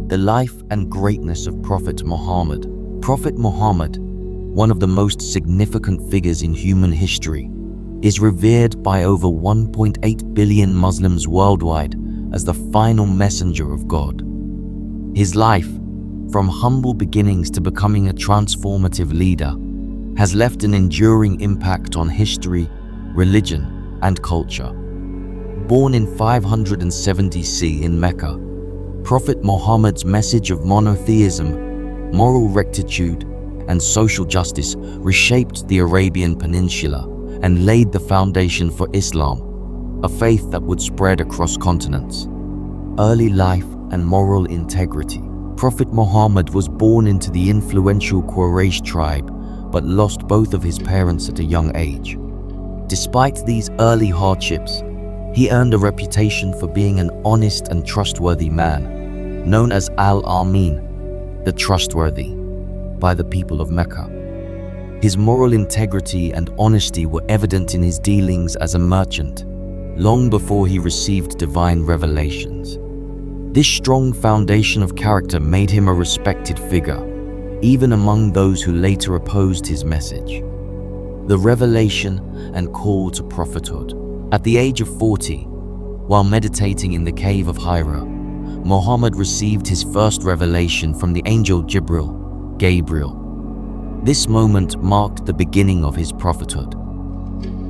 The life and greatness of Prophet Muhammad. Prophet Muhammad, one of the most significant figures in human history, is revered by over 1.8 billion Muslims worldwide as the final messenger of God. His life, from humble beginnings to becoming a transformative leader, has left an enduring impact on history, religion, and culture. Born in 570 CE in Mecca, Prophet Muhammad's message of monotheism, moral rectitude, and social justice reshaped the Arabian Peninsula and laid the foundation for Islam, a faith that would spread across continents. Early life and moral integrity. Prophet Muhammad was born into the influential Quraysh tribe, but lost both of his parents at a young age. Despite these early hardships, he earned a reputation for being an honest and trustworthy man, known as Al-Amin, the trustworthy, by the people of Mecca. His moral integrity and honesty were evident in his dealings as a merchant, long before he received divine revelations. This strong foundation of character made him a respected figure, even among those who later opposed his message. The revelation and call to prophethood. At the age of 40, while meditating in the cave of Hira, Muhammad received his first revelation from the angel Gabriel. This moment marked the beginning of his prophethood.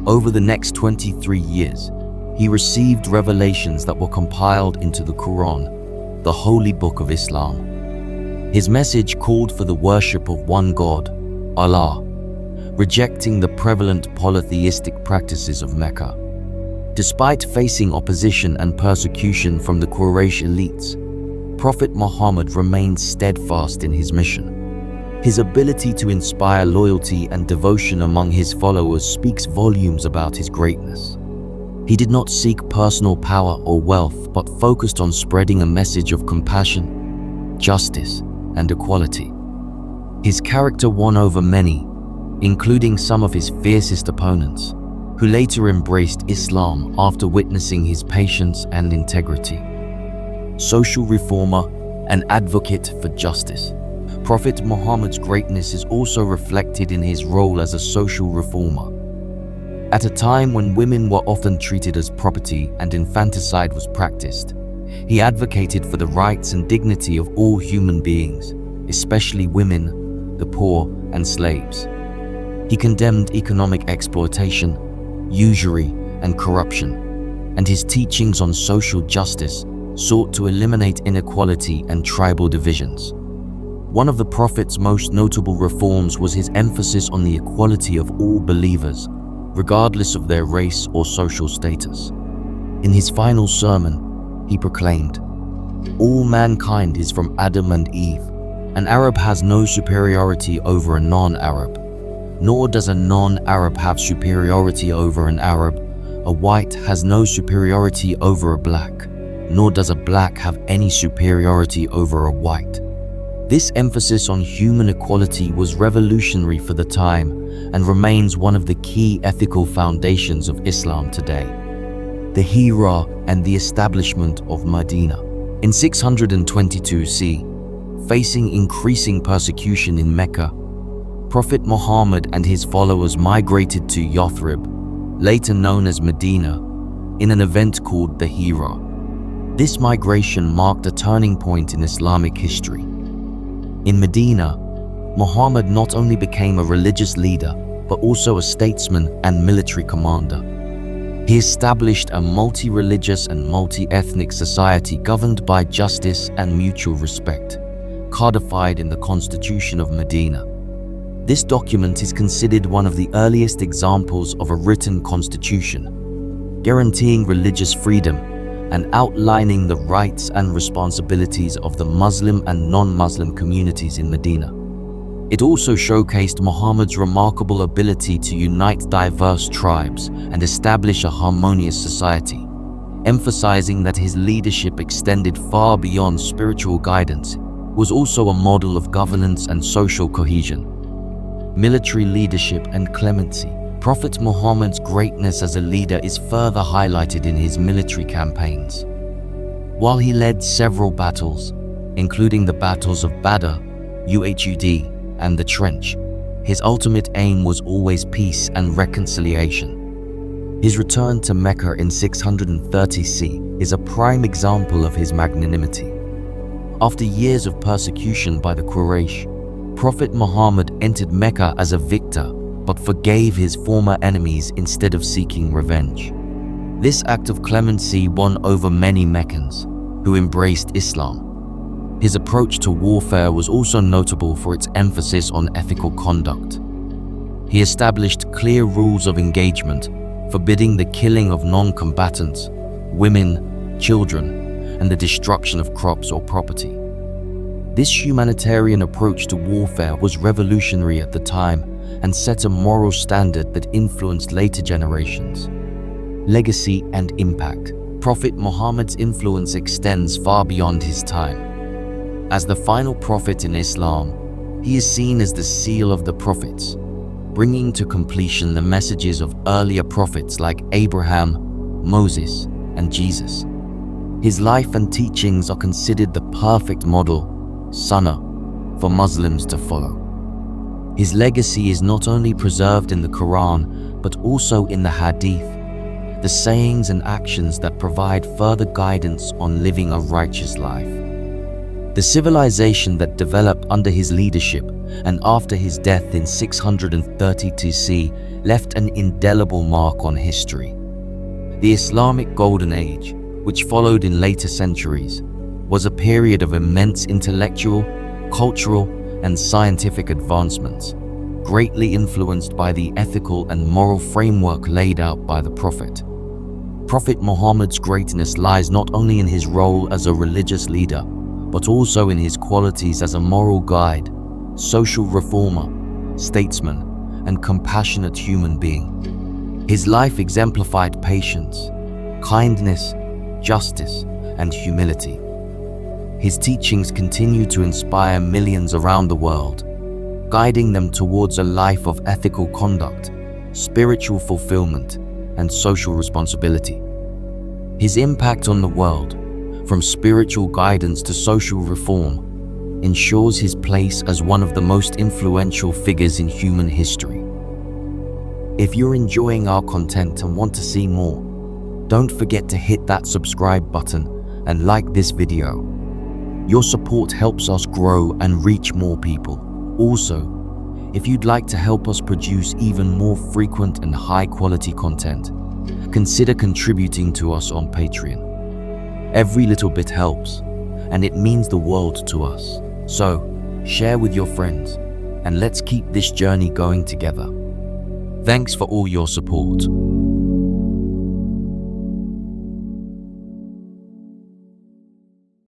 Over the next 23 years, he received revelations that were compiled into the Quran, the holy book of Islam. His message called for the worship of one God, Allah, rejecting the prevalent polytheistic practices of Mecca. Despite facing opposition and persecution from the Quraysh elites, Prophet Muhammad remained steadfast in his mission. His ability to inspire loyalty and devotion among his followers speaks volumes about his greatness. He did not seek personal power or wealth, but focused on spreading a message of compassion, justice, and equality. His character won over many, including some of his fiercest opponents, who later embraced Islam after witnessing his patience and integrity. Social reformer and advocate for justice. Prophet Muhammad's greatness is also reflected in his role as a social reformer. At a time when women were often treated as property and infanticide was practiced, he advocated for the rights and dignity of all human beings, especially women, the poor, and slaves. He condemned economic exploitation, usury, and corruption, and his teachings on social justice sought to eliminate inequality and tribal divisions. One of the Prophet's most notable reforms was his emphasis on the equality of all believers, regardless of their race or social status. In his final sermon, he proclaimed, "All mankind is from Adam and Eve. An Arab has no superiority over a non-Arab, nor does a non-Arab have superiority over an Arab. A white has no superiority over a black, nor does a black have any superiority over a white." This emphasis on human equality was revolutionary for the time and remains one of the key ethical foundations of Islam today. The Hijra and the establishment of Medina. In 622 CE, facing increasing persecution in Mecca, Prophet Muhammad and his followers migrated to Yathrib, later known as Medina, in an event called the Hijra. This migration marked a turning point in Islamic history. In Medina, Muhammad not only became a religious leader, but also a statesman and military commander. He established a multi-religious and multi-ethnic society governed by justice and mutual respect, codified in the Constitution of Medina. This document is considered one of the earliest examples of a written constitution, guaranteeing religious freedom and outlining the rights and responsibilities of the Muslim and non-Muslim communities in Medina. It also showcased Muhammad's remarkable ability to unite diverse tribes and establish a harmonious society, emphasizing that his leadership extended far beyond spiritual guidance, was also a model of governance and social cohesion. Military leadership and clemency. Prophet Muhammad's greatness as a leader is further highlighted in his military campaigns. While he led several battles, including the battles of Badr, Uhud, and the Trench. His ultimate aim was always peace and reconciliation. His return to Mecca in 630 CE is a prime example of his magnanimity. After years of persecution by the Quraysh, Prophet Muhammad entered Mecca as a victor but forgave his former enemies instead of seeking revenge. This act of clemency won over many Meccans, who embraced Islam. His approach to warfare was also notable for its emphasis on ethical conduct. He established clear rules of engagement, forbidding the killing of non-combatants, women, children, and the destruction of crops or property. This humanitarian approach to warfare was revolutionary at the time and set a moral standard that influenced later generations. Legacy and impact. Prophet Muhammad's influence extends far beyond his time. As the final prophet in Islam, he is seen as the seal of the prophets, bringing to completion the messages of earlier prophets like Abraham, Moses, and Jesus. His life and teachings are considered the perfect model, sunnah, for Muslims to follow. His legacy is not only preserved in the Quran, but also in the Hadith, the sayings and actions that provide further guidance on living a righteous life. The civilization that developed under his leadership and after his death in 632 CE left an indelible mark on history. The Islamic Golden Age, which followed in later centuries, was a period of immense intellectual, cultural, and scientific advancements, greatly influenced by the ethical and moral framework laid out by the Prophet. Prophet Muhammad's greatness lies not only in his role as a religious leader, but also in his qualities as a moral guide, social reformer, statesman, and compassionate human being. His life exemplified patience, kindness, justice, and humility. His teachings continue to inspire millions around the world, guiding them towards a life of ethical conduct, spiritual fulfillment, and social responsibility. His impact on the world, from spiritual guidance to social reform, ensures his place as one of the most influential figures in human history. If you're enjoying our content and want to see more, don't forget to hit that subscribe button and like this video. Your support helps us grow and reach more people. Also, if you'd like to help us produce even more frequent and high-quality content, consider contributing to us on Patreon. Every little bit helps, and it means the world to us. So, share with your friends, and let's keep this journey going together. Thanks for all your support.